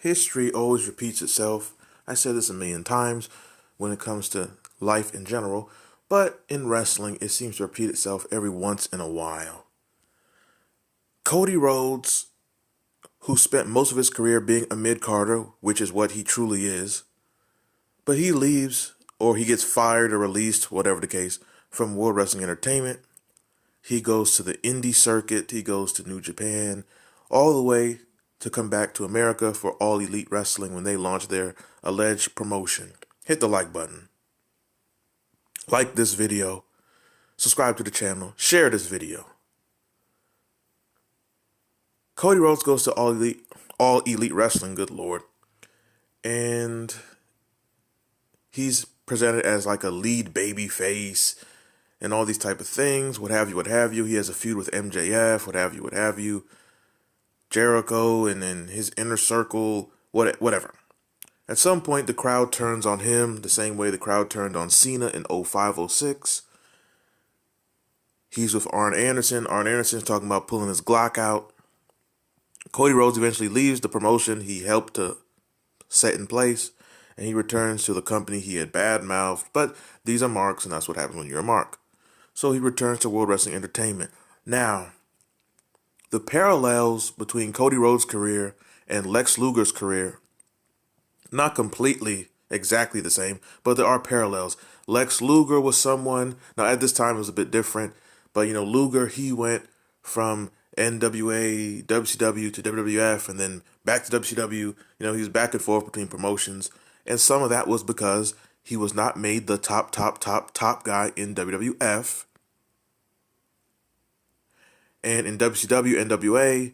History always repeats itself. I said this a million times when it comes to life in general, but in wrestling, it seems to repeat itself every once in a while. Cody Rhodes, who spent most of his career being a mid-carder, which is what he truly is, but he leaves or he gets fired or released, whatever the case, from World Wrestling Entertainment. He goes to the indie circuit, he goes to New Japan, all the way to come back to America for All Elite Wrestling when they launch their alleged promotion. Hit the like button. Like this video. Subscribe to the channel. Share this video. Cody Rhodes goes to All Elite Wrestling, good lord. And he's presented as like a lead baby face and all these type of things, what have you, what have you. He has a feud with MJF, what have you, what have you. Jericho and then his inner circle, whatever. At some point, the crowd turns on him the same way the crowd turned on Cena in 05-06. He's with Arn Anderson. Arn Anderson's talking about pulling his Glock out. Cody Rhodes eventually leaves the promotion he helped to set in place, and he returns to the company he had bad-mouthed, but these are marks, and that's what happens when you're a mark. So he returns to World Wrestling Entertainment. Now, the parallels between Cody Rhodes' career and Lex Luger's career, not completely exactly the same, but there are parallels. Lex Luger was someone, now at this time it was a bit different, but Luger, he went from NWA, WCW to WWF, and then back to WCW. He was back and forth between promotions, and some of that was because he was not made the top guy in WWF. And in WCW, NWA,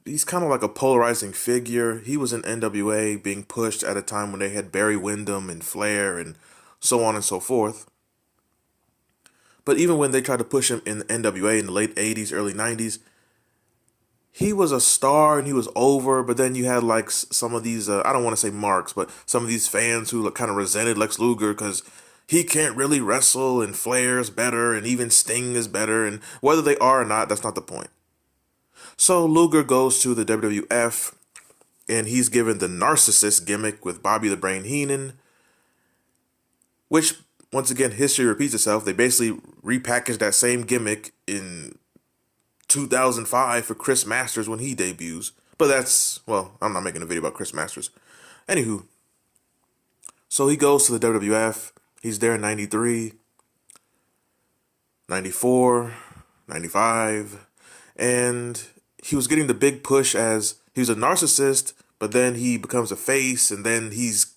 he's kind of like a polarizing figure. He was in NWA being pushed at a time when they had Barry Windham and Flair and so on and so forth. But even when they tried to push him in NWA in the late 80s, early 90s, he was a star and he was over. But then you had like some of these, I don't want to say marks, but some of these fans who kind of resented Lex Luger because he can't really wrestle and Flair's better and even Sting is better. And whether they are or not, that's not the point. So Luger goes to the WWF and he's given the narcissist gimmick with Bobby the Brain Heenan, which, once again, history repeats itself. They basically repackaged that same gimmick in 2005 for Chris Masters when he debuts. But that's, well, I'm not making a video about Chris Masters. Anywho, so he goes to the WWF. He's there in 93, 94, 95, and he was getting the big push as he was a narcissist, but then he becomes a face, and then he's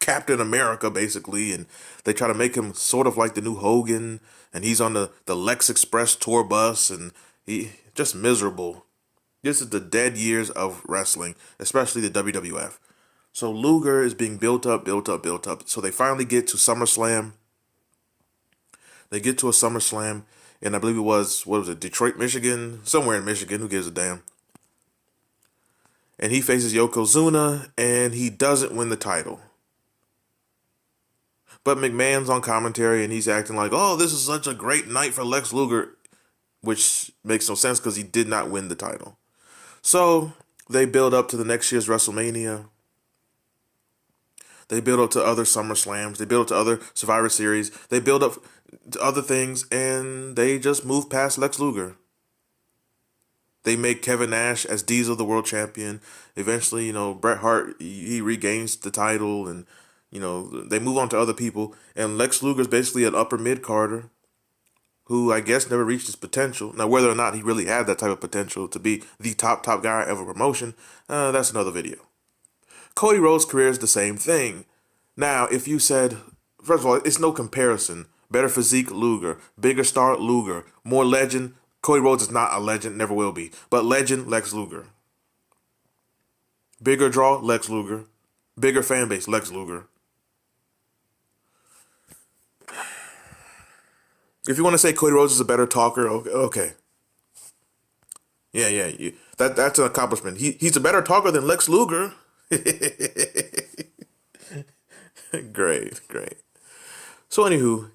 Captain America, basically, and they try to make him sort of like the new Hogan, and he's on the Lex Express tour bus, and he just miserable. This is the dead years of wrestling, especially the WWF. So Luger is being built up. So they finally get to SummerSlam. They get to a SummerSlam, and I believe it was, Detroit, Michigan? Somewhere in Michigan, who gives a damn? And he faces Yokozuna, and he doesn't win the title. But McMahon's on commentary, and he's acting like, oh, this is such a great night for Lex Luger, which makes no sense because he did not win the title. So they build up to the next year's WrestleMania. They build up to other SummerSlams. They build up to other Survivor Series. They build up to other things, and they just move past Lex Luger. They make Kevin Nash as Diesel the world champion. Eventually, Bret Hart, he regains the title, and they move on to other people. And Lex Luger's basically an upper mid-carder who I guess never reached his potential. Now, whether or not he really had that type of potential to be the top guy of a promotion, that's another video. Cody Rhodes' career is the same thing. Now, if you said, first of all, it's no comparison. Better physique, Luger. Bigger star, Luger. More legend, Cody Rhodes is not a legend, never will be. But legend, Lex Luger. Bigger draw, Lex Luger. Bigger fan base, Lex Luger. If you want to say Cody Rhodes is a better talker, okay. Yeah, that's an accomplishment. He's a better talker than Lex Luger. Great. So anywho,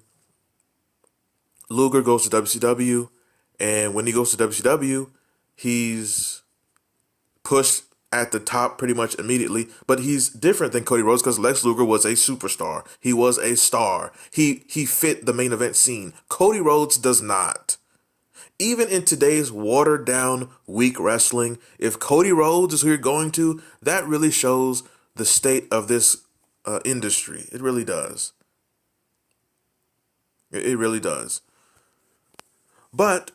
Luger goes to WCW, and when he goes to WCW, he's pushed at the top pretty much immediately, but he's different than Cody Rhodes because Lex Luger was a superstar. He was a star. He fit the main event scene. Cody Rhodes does not. Even in today's watered down, weak wrestling, if Cody Rhodes is who you're going to, that really shows the state of this industry. It really does. It really does. But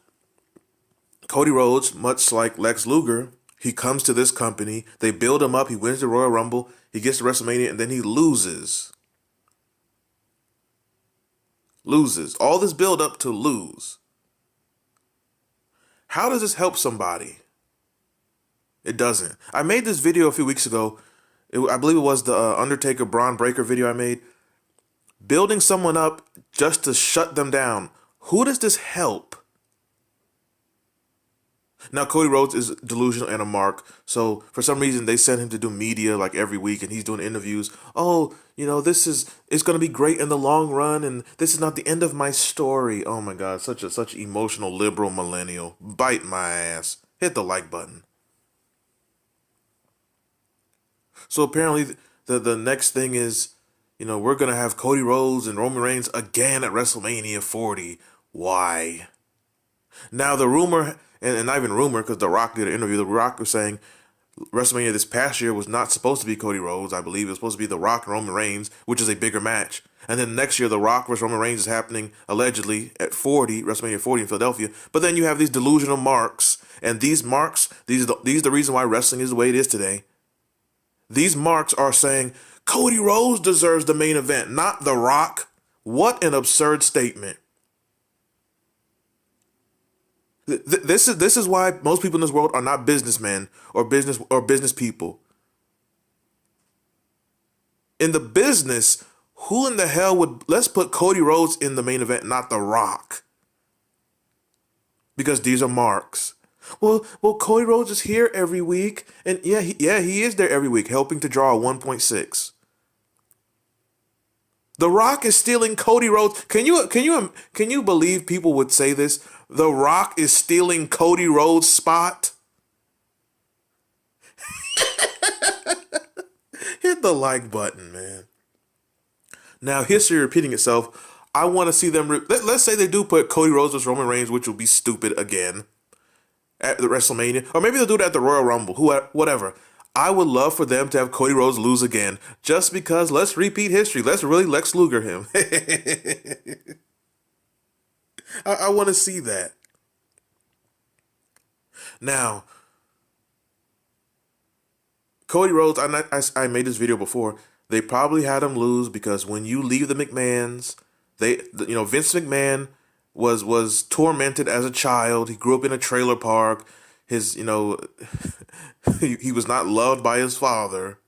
Cody Rhodes, much like Lex Luger, he comes to this company, they build him up, he wins the Royal Rumble, he gets to WrestleMania, and then he loses. Loses. All this build up to lose. How does this help somebody? It doesn't. I made this video a few weeks ago. I believe it was the Undertaker Braun Breaker video I made. Building someone up just to shut them down. Who does this help? Now, Cody Rhodes is delusional and a mark, so for some reason they sent him to do media like every week, and he's doing interviews. Oh, it's going to be great in the long run, and this is not the end of my story. Oh my God, such emotional liberal millennial. Bite my ass. Hit the like button. So apparently the next thing is, we're going to have Cody Rhodes and Roman Reigns again at WrestleMania 40. Why? Now the rumor, and not even rumor because The Rock did an interview, The Rock was saying WrestleMania this past year was not supposed to be Cody Rhodes. I believe it was supposed to be The Rock and Roman Reigns, which is a bigger match. And then next year, The Rock versus Roman Reigns is happening allegedly at WrestleMania 40 in Philadelphia. But then you have these delusional marks, and these marks, these are the reason why wrestling is the way it is today. These marks are saying Cody Rhodes deserves the main event, not The Rock. What an absurd statement. This is why most people in this world are not businessmen or business people. In the business, who in the hell let's put Cody Rhodes in the main event, not The Rock? Because these are marks. Well, Cody Rhodes is here every week, and he is there every week, helping to draw a 1.6. The Rock is stealing Cody Rhodes. Can you believe people would say this? The Rock is stealing Cody Rhodes' spot. Hit the like button, man. Now, history repeating itself. I want to see them. Let's say they do put Cody Rhodes versus Roman Reigns, which will be stupid again, at the WrestleMania, or maybe they'll do it at the Royal Rumble. Whatever. I would love for them to have Cody Rhodes lose again, just because. Let's repeat history. Let's really Lex Luger him. I want to see that. Now, Cody Rhodes, I made this video before. They probably had him lose because when you leave the McMahons, Vince McMahon was tormented as a child. He grew up in a trailer park. His, he was not loved by his father.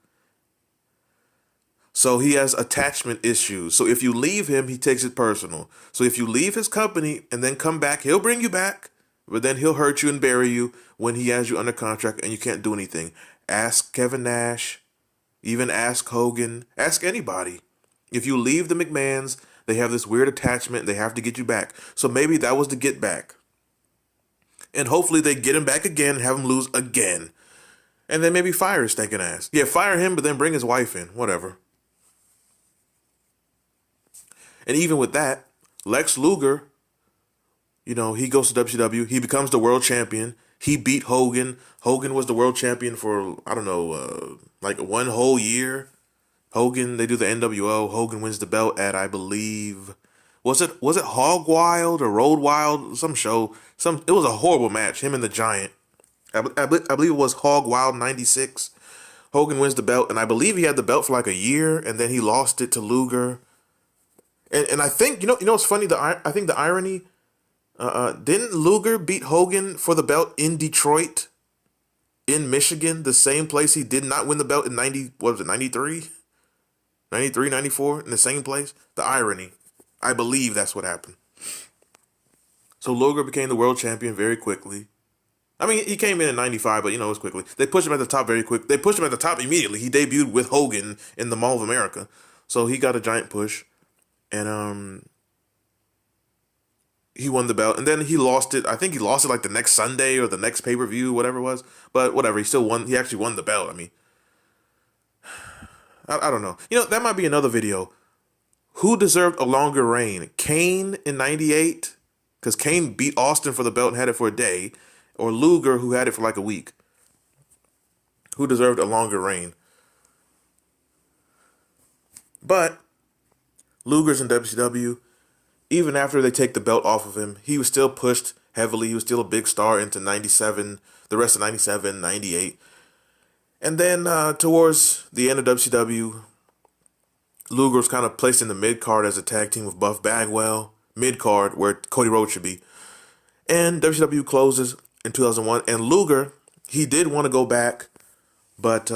So he has attachment issues. So if you leave him, he takes it personal. So if you leave his company and then come back, he'll bring you back, but then he'll hurt you and bury you when he has you under contract and you can't do anything. Ask Kevin Nash, even ask Hogan, ask anybody. If you leave the McMahons, they have this weird attachment. They have to get you back. So maybe that was the get back. And hopefully they get him back again and have him lose again. And then maybe fire his stinking ass. Yeah, fire him, but then bring his wife in. Whatever. And even with that, Lex Luger, he goes to WCW. He becomes the world champion. He beat Hogan. Hogan was the world champion for, I don't know, like one whole year. Hogan, they do the NWO. Hogan wins the belt at, I believe, was it Hog Wild or Road Wild? Some show. It was a horrible match. Him and the Giant. I believe it was Hog Wild 96. Hogan wins the belt, and I believe he had the belt for like a year, and then he lost it to Luger. And I think it's funny. I think the irony. Didn't Luger beat Hogan for the belt in Detroit, in Michigan, the same place he did not win the belt in 93? 93, 94, in the same place? The irony. I believe that's what happened. So Luger became the world champion very quickly. I mean, he came in 95, but it was quickly. They pushed him at the top very quick. They pushed him at the top immediately. He debuted with Hogan in the Mall of America. So he got a giant push. And he won the belt, and then he lost it. I think he lost it like the next Sunday or the next pay-per-view, whatever it was. But whatever, he still won. He actually won the belt. I mean, I don't know. You know, that might be another video. Who deserved a longer reign? Kane in '98, because Kane beat Austin for the belt and had it for a day, or Luger, who had it for like a week. Who deserved a longer reign? But Luger's in WCW. Even after they take the belt off of him, he was still pushed heavily. He was still a big star into '97, the rest of '97, '98. And then towards the end of WCW, Luger was kind of placed in the mid-card as a tag team with Buff Bagwell. Mid-card, where Cody Rhodes should be. And WCW closes in 2001. And Luger, he did want to go back, but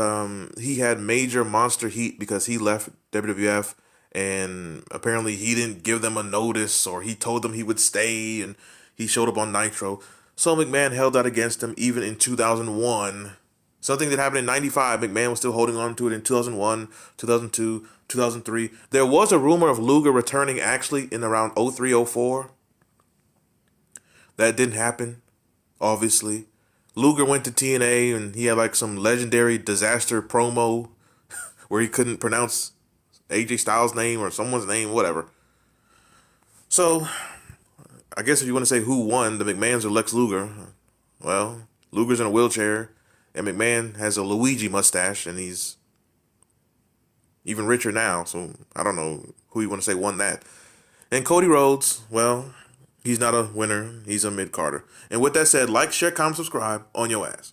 he had major monster heat because he left WWF. And apparently he didn't give them a notice, or he told them he would stay, and he showed up on Nitro. So McMahon held that against him even in 2001. Something that happened in '95, McMahon was still holding on to it in 2001, 2002, 2003. There was a rumor of Luger returning actually in around 03, 04. That didn't happen, obviously. Luger went to TNA and he had like some legendary disaster promo where he couldn't pronounce AJ Styles' name or someone's name, whatever. So, I guess if you want to say who won, the McMahons or Lex Luger, well, Luger's in a wheelchair, and McMahon has a Luigi mustache, and he's even richer now, so I don't know who you want to say won that. And Cody Rhodes, well, he's not a winner, he's a mid-carder. And with that said, like, share, comment, subscribe on your ass.